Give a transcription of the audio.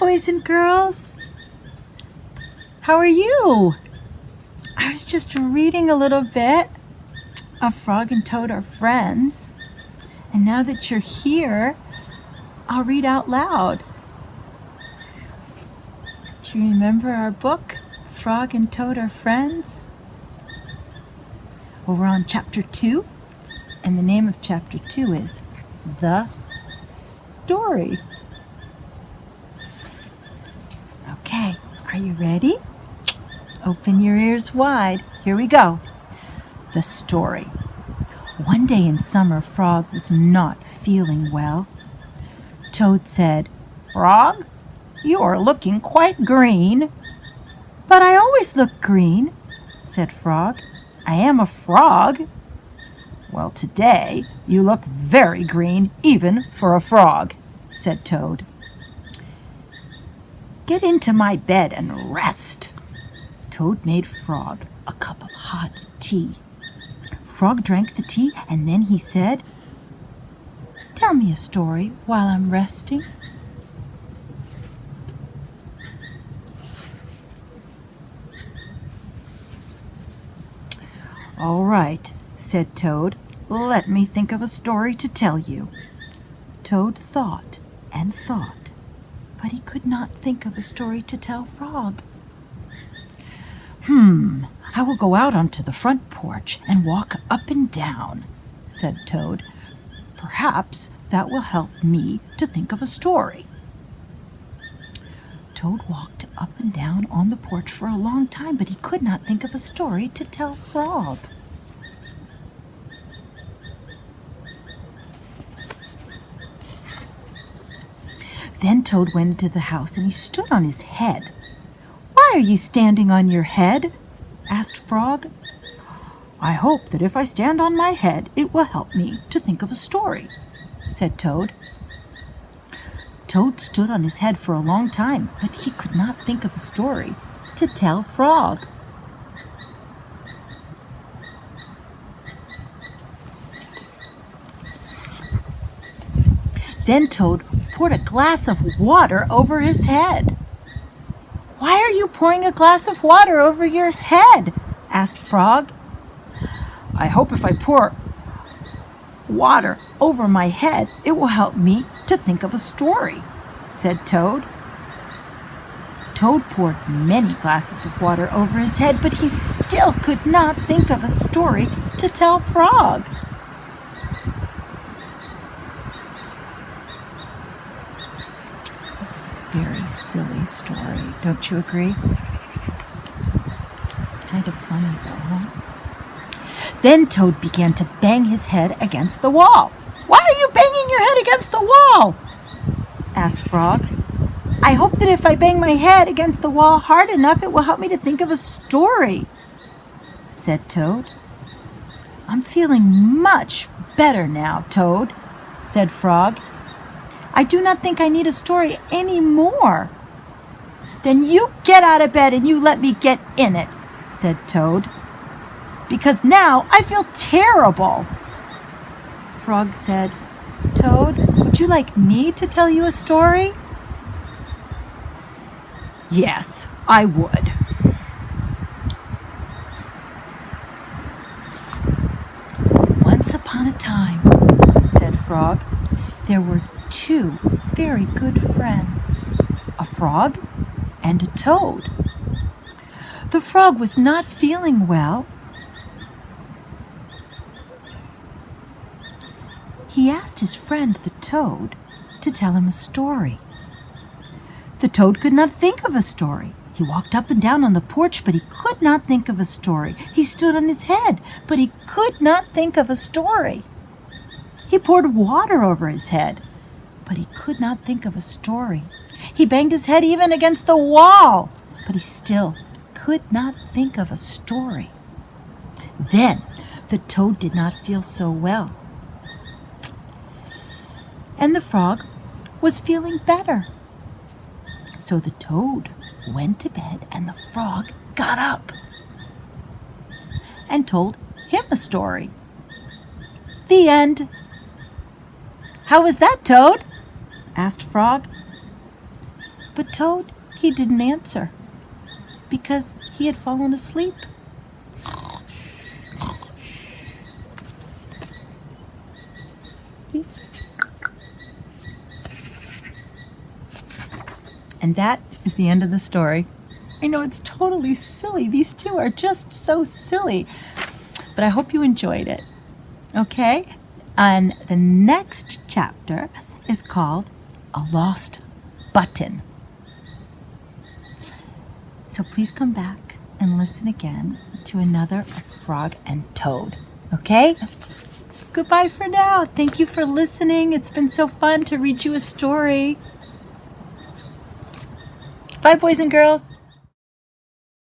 boys and girls. How are you? I was just reading a little bit of Frog and Toad Are Friends. And now that you're here, I'll read out loud. Do you remember our book, Frog and Toad Are Friends? Well, we're on chapter 2, and the name of chapter 2 is The Story. Okay, are you ready? Open your ears wide. Here we go. The story. One day in summer, Frog was not feeling well. Toad said, "Frog, you are looking quite green." "But I always look green," said Frog. "I am a frog." "Well, today you look very green, even for a frog," said Toad. "Get into my bed and rest." Toad made Frog a cup of hot tea. Frog drank the tea, and then he said, "Tell me a story while I'm resting." "All right," said Toad. "Let me think of a story to tell you." Toad thought and thought, but he could not think of a story to tell Frog. I will go out onto the front porch and walk up and down," said Toad. "Perhaps that will help me to think of a story." Toad walked up and down on the porch for a long time, but he could not think of a story to tell Frog. Then Toad went into the house and he stood on his head. "Why are you standing on your head?" asked Frog. "I hope that if I stand on my head, it will help me to think of a story," said Toad. Toad stood on his head for a long time, but he could not think of a story to tell Frog. Then Toad poured a glass of water over his head. "Why are you pouring a glass of water over your head?" asked Frog. "I hope if I pour water over my head, it will help me to think of a story," said Toad. Toad poured many glasses of water over his head, but he still could not think of a story to tell Frog. This is a very silly story, don't you agree? Kind of funny though, huh? Then Toad began to bang his head against the wall. "Why are you banging your head against the wall?" asked Frog. "I hope that if I bang my head against the wall hard enough, it will help me to think of a story," said Toad. "I'm feeling much better now, Toad," said Frog. "I do not think I need a story anymore." "Then you get out of bed and you let me get in it," said Toad, "because now I feel terrible." Frog said, "Toad, would you like me to tell you a story?" "Yes, I would." "Once upon a time," said Frog, "there were two very good friends, a frog and a toad. The frog was not feeling well. He asked his friend the toad to tell him a story. The toad could not think of a story. He walked up and down on the porch, but he could not think of a story. He stood on his head, but he could not think of a story. He poured water over his head, but he could not think of a story. He banged his head even against the wall, but he still could not think of a story. Then the toad did not feel so well, and the frog was feeling better. So the toad went to bed, and the frog got up and told him a story. The end. "How was that, Toad?" asked Frog. But Toad, he didn't answer because he had fallen asleep. See? And that is the end of the story. I know it's totally silly. These two are just so silly. But I hope you enjoyed it. Okay? And the next chapter is called A Lost Button. So please come back and listen again to another Frog and Toad. Okay? Goodbye for now. Thank you for listening. It's been so fun to read you a story. Bye, boys and girls.